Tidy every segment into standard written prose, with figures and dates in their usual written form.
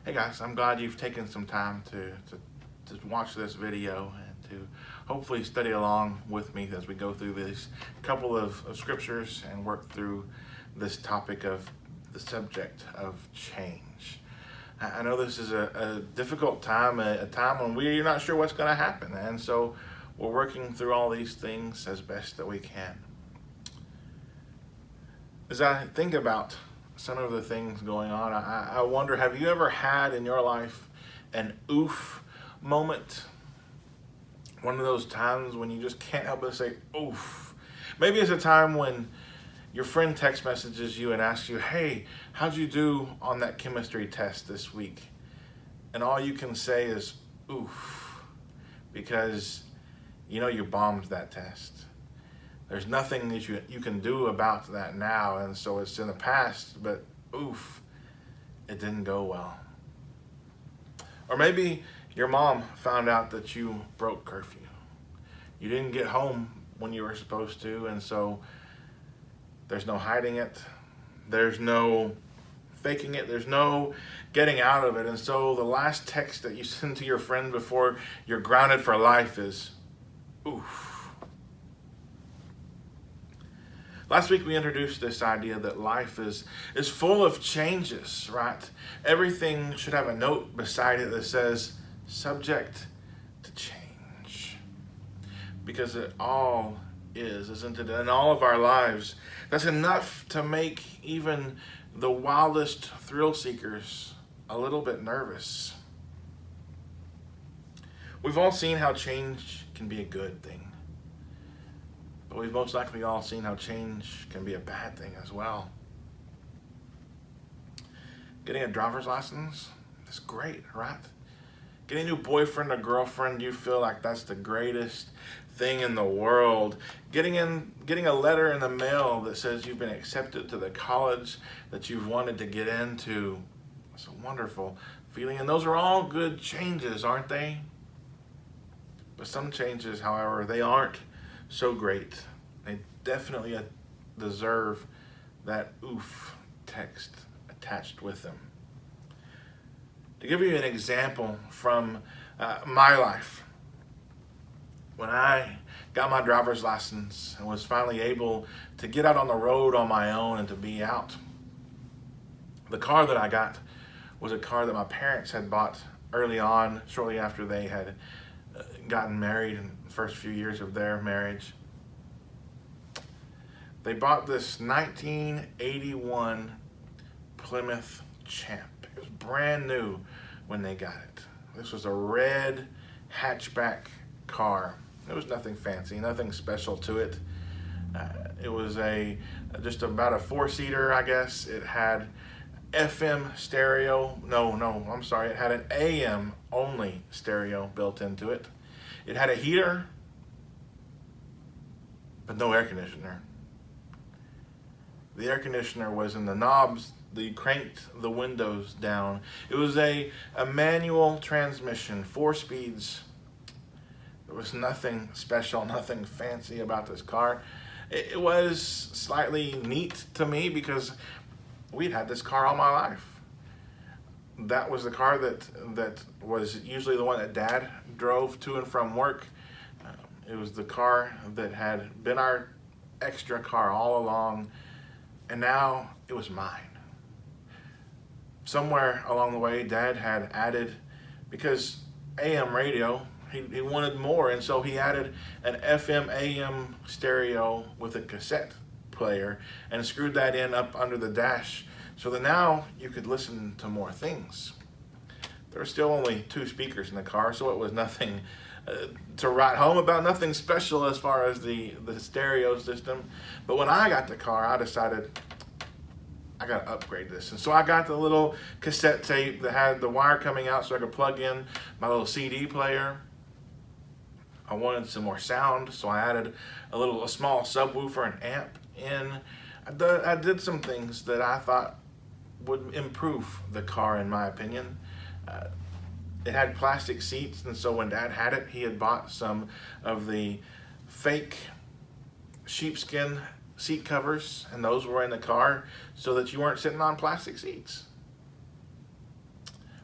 Hey guys, I'm glad you've taken some time to watch this video and to hopefully study along with me as we go through these couple of scriptures and work through this topic of the subject of change. I know this is a difficult time, a time when we're not sure what's going to happen, and so we're working through all these things as best that we can. As I think about some of the things going on, I wonder, have you ever had in your life an oof moment? One of those times when you just can't help but say oof. Maybe it's a time when your friend text messages you and asks you, hey, how'd you do on that chemistry test this week? And all you can say is oof, because you know you bombed that test. There's nothing that you can do about that now, and so it's in the past, but oof, it didn't go well. Or maybe your mom found out that you broke curfew. You didn't get home when you were supposed to, and so there's no hiding it. There's no faking it. There's no getting out of it. And so the last text that you send to your friend before you're grounded for life is oof. Last week we introduced this idea that life is full of changes, right? Everything should have a note beside it that says subject to change. Because it all is, isn't it? In all of our lives, that's enough to make even the wildest thrill seekers a little bit nervous. We've all seen how change can be a good thing. But we've most likely all seen how change can be a bad thing as well. Getting a driver's license is great, right? Getting a new boyfriend or girlfriend, you feel like that's the greatest thing in the world. Getting a letter in the mail that says you've been accepted to the college that you've wanted to get into, it's a wonderful feeling. And those are all good changes, aren't they? But some changes, however, they aren't so great. They definitely deserve that oof text attached with them. To give you an example from my life, when I got my driver's license and was finally able to get out on the road on my own and to be out, the car that I got was a car that my parents had bought early on, shortly after they had gotten married in the first few years of their marriage. They bought this 1981 Plymouth Champ. It was brand new when they got it. This was a red hatchback car. There was nothing fancy, nothing special to it. It was just about a four-seater, I guess. It had FM stereo. I'm sorry. It had an AM only stereo built into it. It had a heater, but no air conditioner. The air conditioner was in the knobs. They cranked the windows down. It was a manual transmission, 4 speeds. There was nothing special, nothing fancy about this car. It was slightly neat to me because we'd had this car all my life. That was the car that was usually the one that Dad drove to and from work. It was the car that had been our extra car all along, and now it was mine. Somewhere along the way, Dad had added, because AM radio, he wanted more, and so he added an FM AM stereo with a cassette player and screwed that in up under the dash so that now you could listen to more things. There were still only 2 speakers in the car, so it was nothing to write home about, nothing special as far as the stereo system. But when I got the car, I decided I gotta upgrade this. And so I got the little cassette tape that had the wire coming out so I could plug in my little CD player. I wanted some more sound, so I added a small subwoofer and amp in. I did some things that I thought would improve the car, in my opinion. It had plastic seats, and so when Dad had it, he had bought some of the fake sheepskin seat covers, and those were in the car so that you weren't sitting on plastic seats.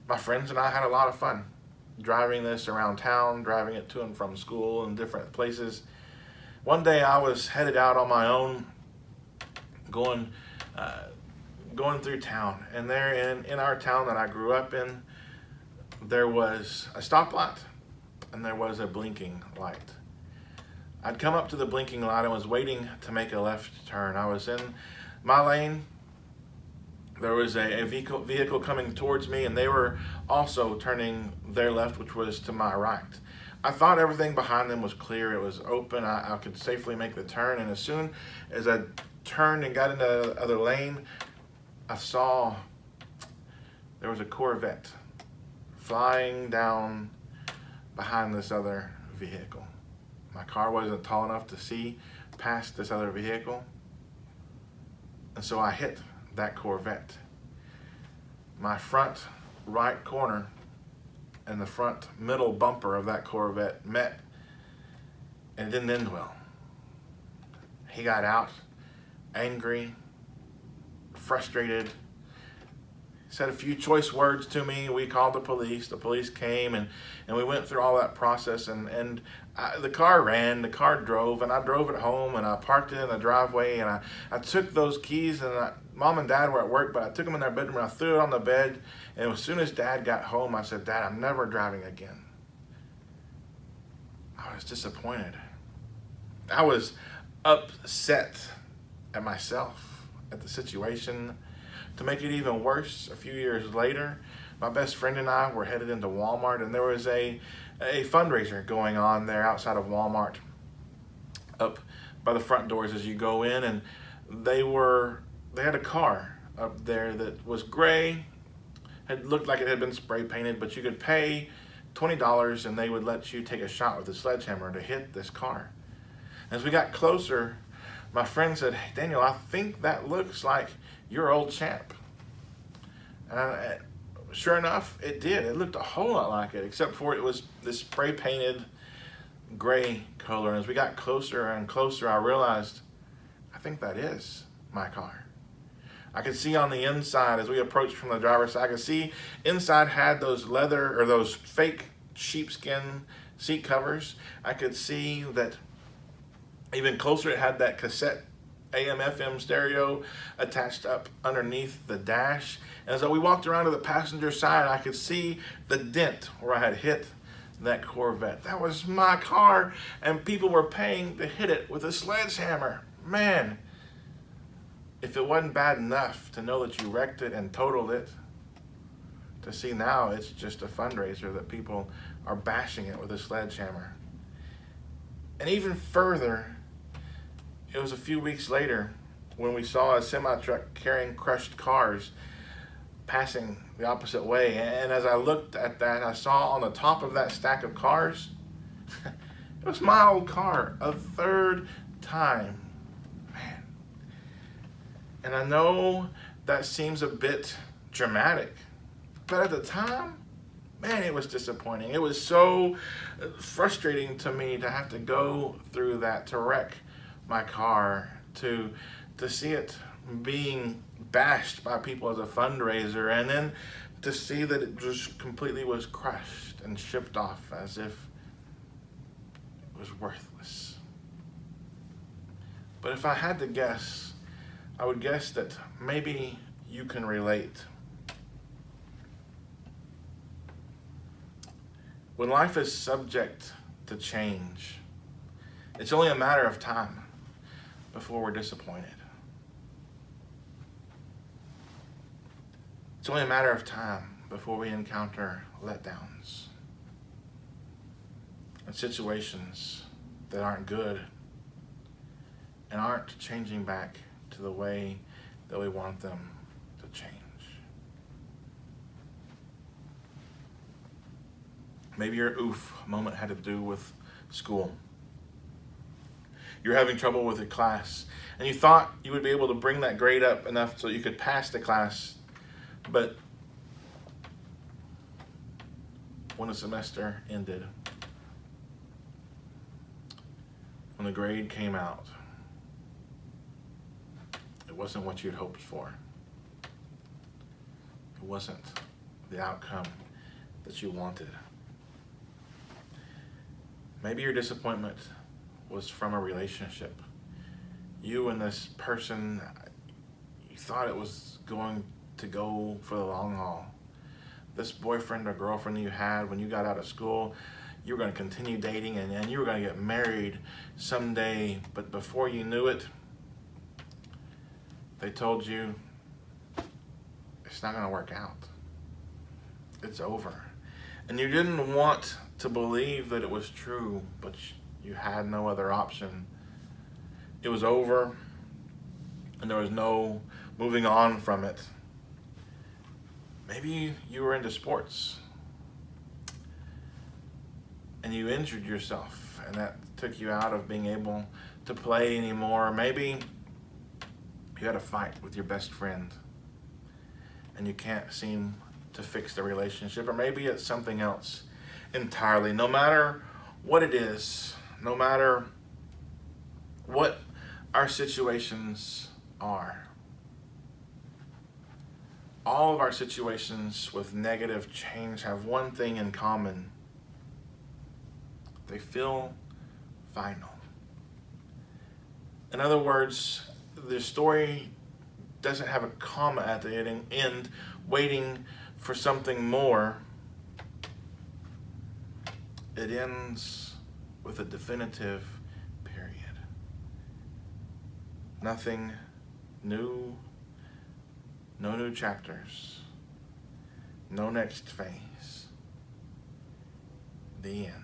My friends and I had a lot of fun driving this around town, driving it to and from school and different places. One day I was headed out on my own, going going through town, and there in our town that I grew up in, there was a stoplight and there was a blinking light. I'd come up to the blinking light and was waiting to make a left turn. I was in my lane. There was a vehicle coming towards me, and they were also turning their left, which was to my right. I thought everything behind them was clear. It was open. I could safely make the turn, and as soon as I turned and got into the other lane, I saw there was a Corvette flying down behind this other vehicle. My car wasn't tall enough to see past this other vehicle, and so I hit that Corvette. My front right corner and the front middle bumper of that Corvette met, and it didn't end well. He got out, angry, frustrated, said a few choice words to me. We called the police. The police came, and we went through all that process, and the car ran, the car drove, and I drove it home, and I parked it in the driveway, and I took those keys, and Mom and Dad were at work, but I took them in their bedroom, and I threw it on the bed, and as soon as Dad got home, I said, Dad, I'm never driving again. I was disappointed. I was upset at myself, at the situation. To make it even worse, a few years later, my best friend and I were headed into Walmart, and there was a fundraiser going on there outside of Walmart, up by the front doors as you go in, and they had a car up there that was gray, had looked like it had been spray painted, but you could pay $20 and they would let you take a shot with a sledgehammer to hit this car. As we got closer, my friend said, "Hey, Daniel, I think that looks like your old champ." And sure enough, it did. It looked a whole lot like it, except for it was this spray painted gray color. And as we got closer and closer, I realized, I think that is my car. I could see on the inside, as we approached from the driver's side, I could see inside had those leather or those fake sheepskin seat covers. I could see that even closer it had that cassette AM FM stereo attached up underneath the dash. And as we walked around to the passenger side, I could see the dent where I had hit that Corvette. That was my car, and people were paying to hit it with a sledgehammer. Man, if it wasn't bad enough to know that you wrecked it and totaled it, to see now it's just a fundraiser that people are bashing it with a sledgehammer. And even further, it was a few weeks later when we saw a semi-truck carrying crushed cars passing the opposite way. And as I looked at that, I saw on the top of that stack of cars, it was my old car, a third time. Man. And I know that seems a bit dramatic, but at the time, man, it was disappointing. It was so frustrating to me to have to go through that, to wreck my car, to see it being bashed by people as a fundraiser, and then to see that it just completely was crushed and shipped off as if it was worthless. But if I had to guess, I would guess that maybe you can relate. When life is subject to change, it's only a matter of time before we're disappointed. It's only a matter of time before we encounter letdowns and situations that aren't good and aren't changing back to the way that we want them to change. Maybe your oof moment had to do with school. You're having trouble with a class, and you thought you would be able to bring that grade up enough so you could pass the class, but when the semester ended, when the grade came out, it wasn't what you'd hoped for. It wasn't the outcome that you wanted. Maybe your disappointment was from a relationship. You and this person, you thought it was going to go for the long haul. This boyfriend or girlfriend you had when you got out of school, you were going to continue dating and you were going to get married someday, but before you knew it, they told you it's not going to work out. It's over. And you didn't want to believe that it was true, but you had no other option. It was over, and there was no moving on from it. Maybe you were into sports, and you injured yourself, and that took you out of being able to play anymore. Maybe you had a fight with your best friend, and you can't seem to fix the relationship, or maybe it's something else entirely. No matter what it is, no matter what our situations are, all of our situations with negative change have one thing in common. They feel final. In other words, the story doesn't have a comma at the end waiting for something more. It ends with a definitive period. Nothing new, no new chapters, no next phase. The end.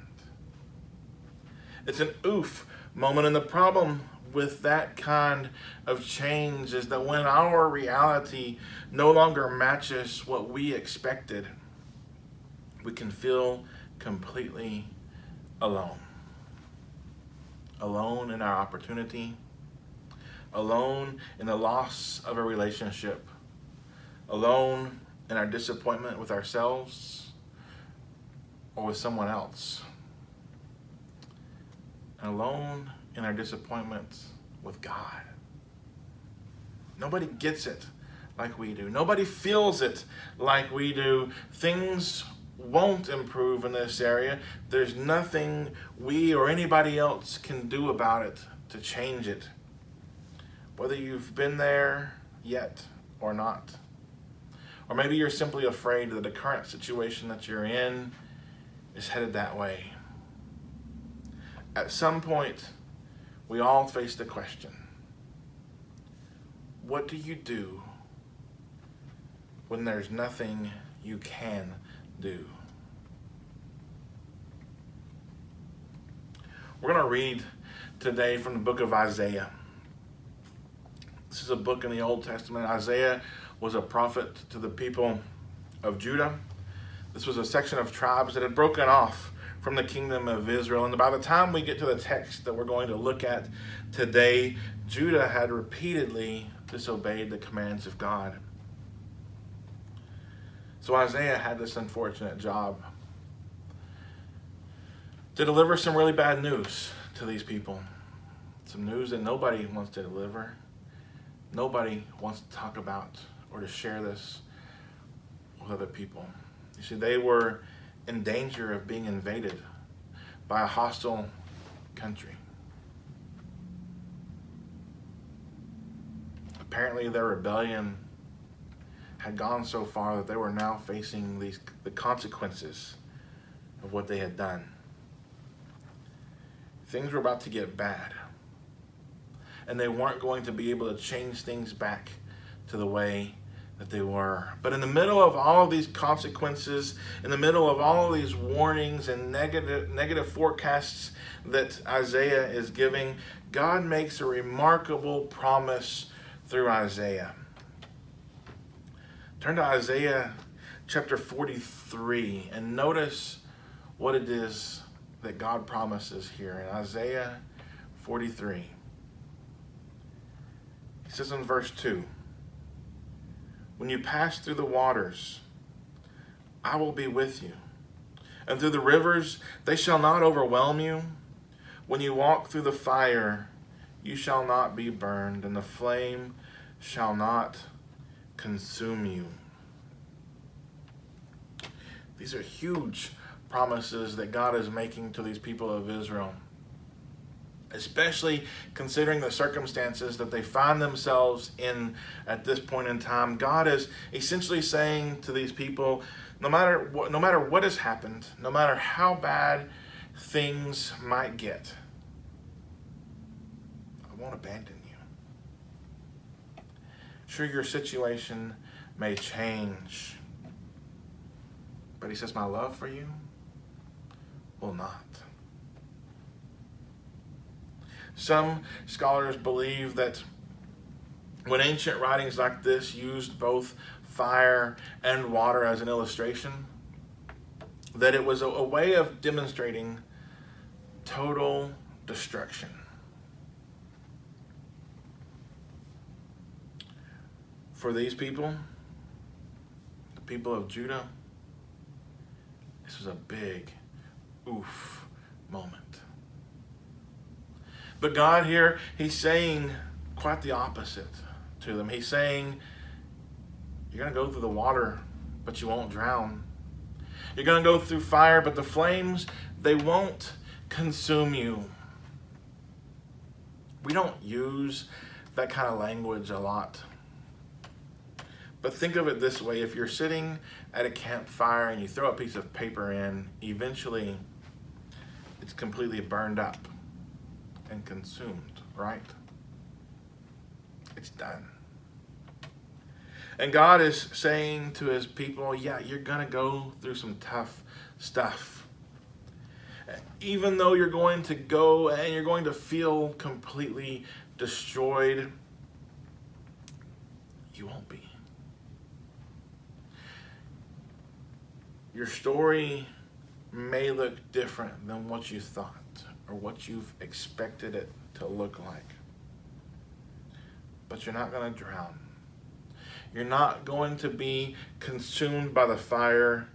It's an oof moment, and the problem with that kind of change is that when our reality no longer matches what we expected, we can feel completely alone. Alone in our opportunity, alone in the loss of a relationship, alone in our disappointment with ourselves or with someone else, and alone in our disappointment with God. Nobody gets it like we do. Nobody feels it like we do. Things won't improve in this area. There's nothing we or anybody else can do about it to change it, whether you've been there yet or not. Or maybe you're simply afraid that the current situation that you're in is headed that way. At some point, we all face the question, what do you do when there's nothing you can do? We're going to read today from the book of Isaiah. This is a book in the Old Testament. Isaiah was a prophet to the people of Judah. This was a section of tribes that had broken off from the kingdom of Israel. And by the time we get to the text that we're going to look at today, Judah had repeatedly disobeyed the commands of God. So Isaiah had this unfortunate job to deliver some really bad news to these people. Some news that nobody wants to deliver. Nobody wants to talk about or to share this with other people. You see, they were in danger of being invaded by a hostile country. Apparently their rebellion had gone so far that they were now facing the consequences of what they had done. Things were about to get bad, and they weren't going to be able to change things back to the way that they were. But in the middle of all of these consequences, in the middle of all of these warnings and negative forecasts that Isaiah is giving, God makes a remarkable promise through Isaiah. Turn to Isaiah chapter 43 and notice what it is that God promises here in Isaiah 43. He says in verse 2, "When you pass through the waters, I will be with you. And through the rivers, they shall not overwhelm you. When you walk through the fire, you shall not be burned, and the flame shall not consume you." These are huge promises that God is making to these people of Israel, especially considering the circumstances that they find themselves in at this point in time. God is essentially saying to these people, no matter what has happened, no matter how bad things might get, I won't abandon you. Sure, your situation may change, but he says, my love for you will not. Some scholars believe that when ancient writings like this used both fire and water as an illustration, that it was a way of demonstrating total destruction. For these people, the people of Judah, this was a big oof moment. But God here, he's saying quite the opposite to them. He's saying, you're going to go through the water, but you won't drown. You're going to go through fire, but the flames, they won't consume you. We don't use that kind of language a lot. But think of it this way. If you're sitting at a campfire and you throw a piece of paper in, eventually it's completely burned up and consumed, right? It's done. And God is saying to his people, yeah, you're going to go through some tough stuff. Even though you're going to go and you're going to feel completely destroyed, you won't be. Your story may look different than what you thought or what you've expected it to look like. But you're not going to drown. You're not going to be consumed by the fire.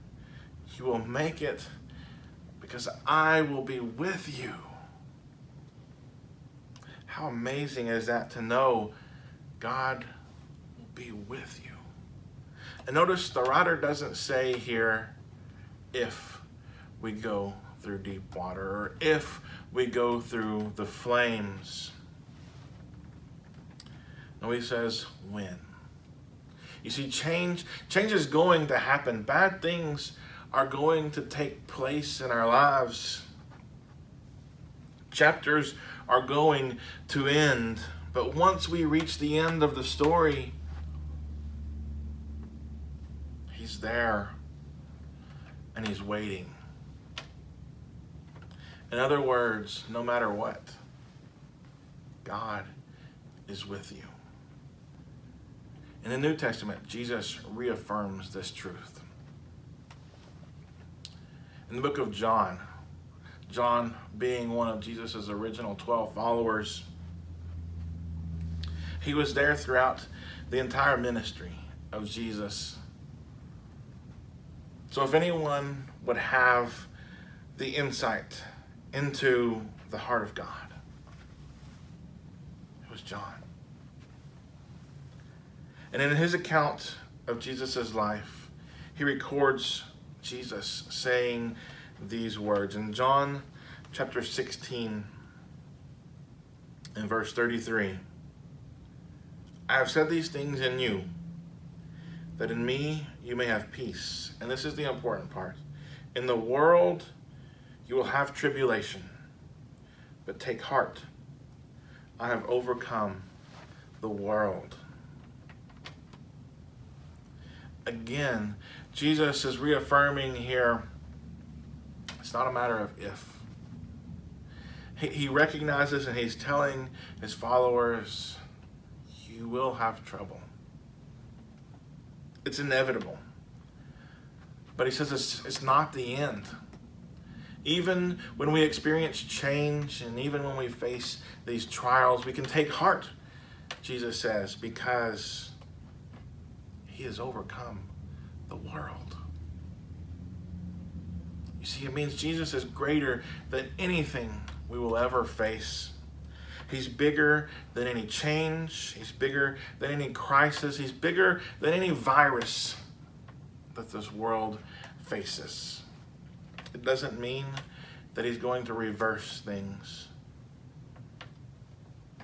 You will make it because I will be with you. How amazing is that to know God will be with you? And notice the writer doesn't say here, if we go through deep water, or if we go through the flames. No, he says when. You see, change is going to happen. Bad things are going to take place in our lives. Chapters are going to end. But once we reach the end of the story, he's there and he's waiting. In other words, no matter what, God is with you. In the New Testament, Jesus reaffirms this truth. In the book of John, John being one of Jesus' original 12 followers, he was there throughout the entire ministry of Jesus. So if anyone would have the insight into the heart of God, it was John. And in his account of Jesus' life, he records Jesus saying these words. In John chapter 16, in verse 33, I have said these things in you, that in me you may have peace. And this is the important part. In the world you will have tribulation, but take heart. I have overcome the world. Again, Jesus is reaffirming here, it's not a matter of if. He recognizes and he's telling his followers, you will have trouble. It's inevitable. But he says it's not the end. Even when we experience change and even when we face these trials, we can take heart, Jesus says, because he has overcome the world. You see, it means Jesus is greater than anything we will ever face. He's bigger than any change. He's bigger than any crisis. He's bigger than any virus that this world faces. It doesn't mean that he's going to reverse things.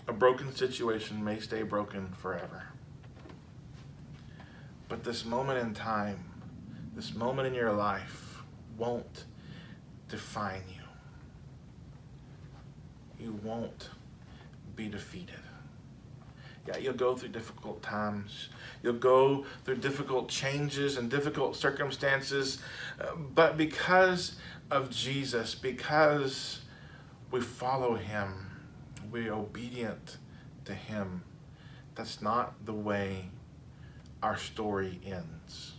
A broken situation may stay broken forever. But this moment in time, this moment in your life won't define you. You won't be defeated. Yeah, you'll go through difficult times. You'll go through difficult changes and difficult circumstances. But because of Jesus, because we follow him, we're obedient to him, that's not the way our story ends.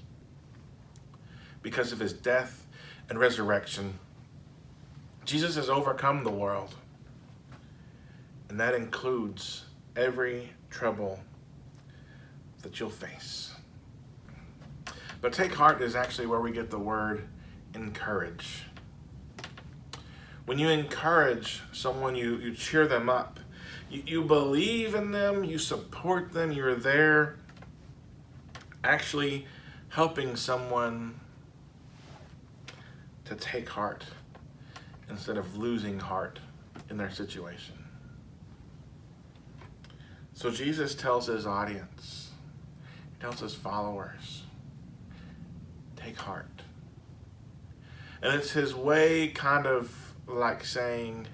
Because of his death and resurrection, Jesus has overcome the world. And that includes every trouble that you'll face. But take heart is actually where we get the word encourage. When you encourage someone, you cheer them up. You believe in them, you support them, you're there actually helping someone to take heart instead of losing heart in their situation. So Jesus tells his audience, he tells his followers, take heart. And it's his way kind of like saying,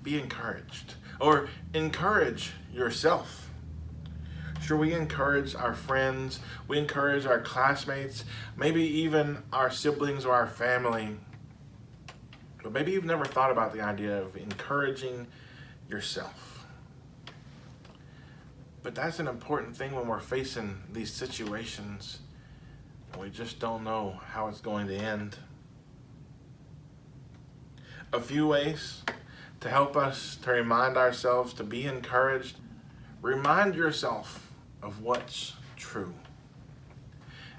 be encouraged, or encourage yourself. Sure, we encourage our friends, we encourage our classmates, maybe even our siblings or our family. But maybe you've never thought about the idea of encouraging yourself. But that's an important thing when we're facing these situations. We just don't know how it's going to end. A few ways to help us to remind ourselves to be encouraged. Remind yourself of what's true.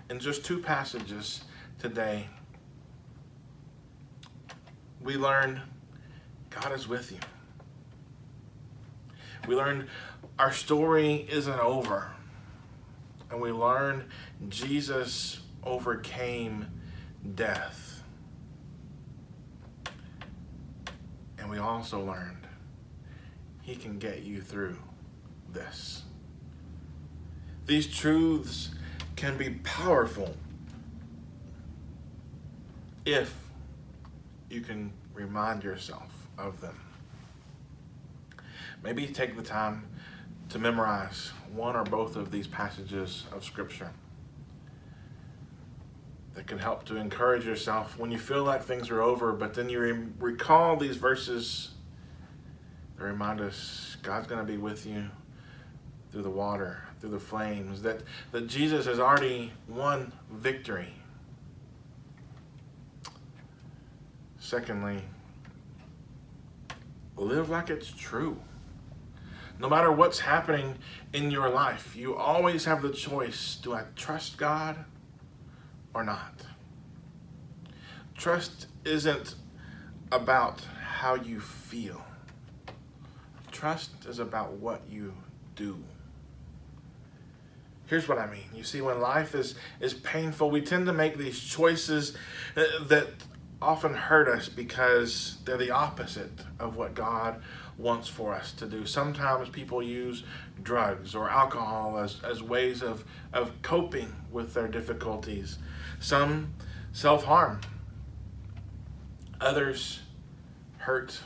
In just 2 passages today, we learn God is with you. We learned our story isn't over. And we learned Jesus overcame death. And we also learned he can get you through this. These truths can be powerful if you can remind yourself of them. Maybe take the time to memorize one or both of these passages of Scripture that can help to encourage yourself when you feel like things are over, but then you recall these verses that remind us God's going to be with you through the water, through the flames, that Jesus has already won victory. Secondly, live like it's true. No matter what's happening in your life, you always have the choice, do I trust God or not? Trust isn't about how you feel. Trust is about what you do. Here's what I mean. You see, when life is painful, we tend to make these choices that often hurt us because they're the opposite of what God wants for us to do. Sometimes people use drugs or alcohol as ways of coping with their difficulties. Some self-harm. Others hurt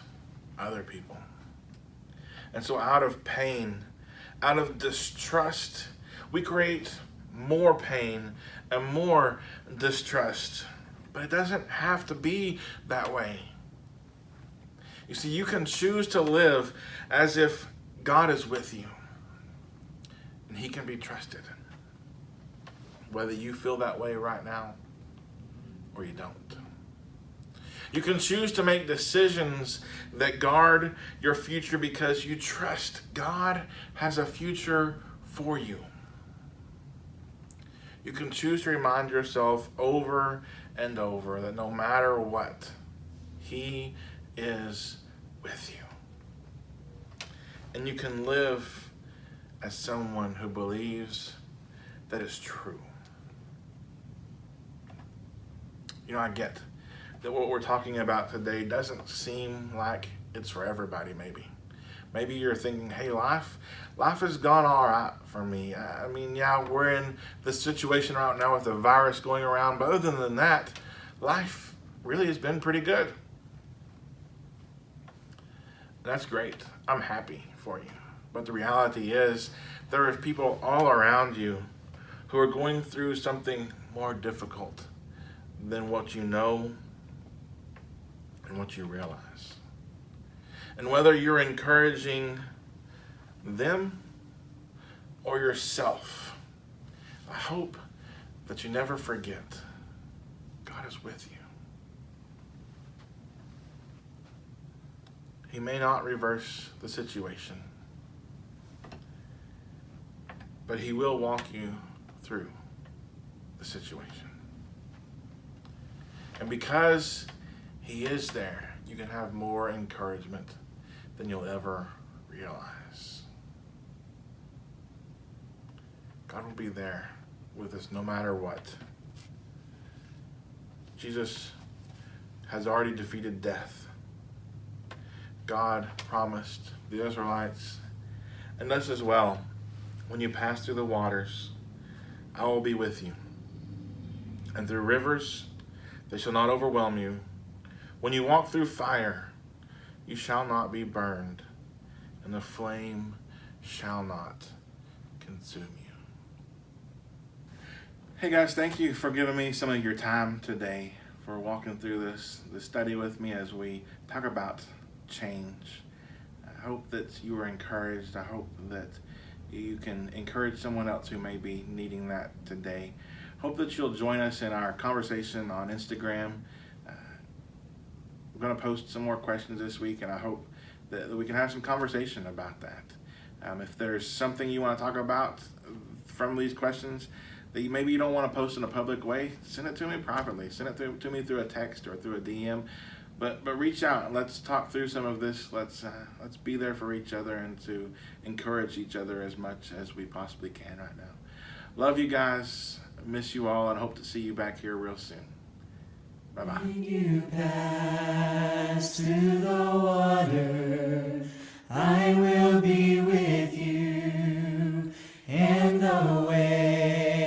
other people. And so out of pain, out of distrust, we create more pain and more distrust. But it doesn't have to be that way. You see, you can choose to live as if God is with you. And he can be trusted. Whether you feel that way right now or you don't. You can choose to make decisions that guard your future because you trust God has a future for you. You can choose to remind yourself over and over that no matter what, he is with you. And you can live as someone who believes that it's true. I get that what we're talking about today doesn't seem like it's for everybody, maybe. Maybe you're thinking, hey, life has gone all right for me. I mean, yeah, we're in this situation right now with the virus going around, but other than that, life really has been pretty good. That's great. I'm happy for you. But the reality is, there are people all around you who are going through something more difficult than what you know and what you realize. And whether you're encouraging them or yourself, I hope that you never forget God is with you. He may not reverse the situation, but He will walk you through the situation. And because He is there, you can have more encouragement than you'll ever realize. God will be there with us no matter what. Jesus has already defeated death. God promised the Israelites, and us as well, when you pass through the waters, I will be with you. And through rivers, they shall not overwhelm you. When you walk through fire, you shall not be burned, and the flame shall not consume you. Hey guys, thank you for giving me some of your time today, for walking through this study with me as we talk about change. I hope that you were encouraged. I hope that you can encourage someone else who may be needing that today. Hope that you'll join us in our conversation on Instagram. I'm going to post some more questions this week, and I hope that we can have some conversation about that. If there's something you want to talk about from these questions that maybe you don't want to post in a public way, send it to me privately. Send it to me through a text or through a DM. But reach out and let's talk through some of this. Let's be there for each other and to encourage each other as much as we possibly can right now. Love you guys. Miss you all and hope to see you back here real soon. Bye-bye. When you pass through the water, I will be with you, and the way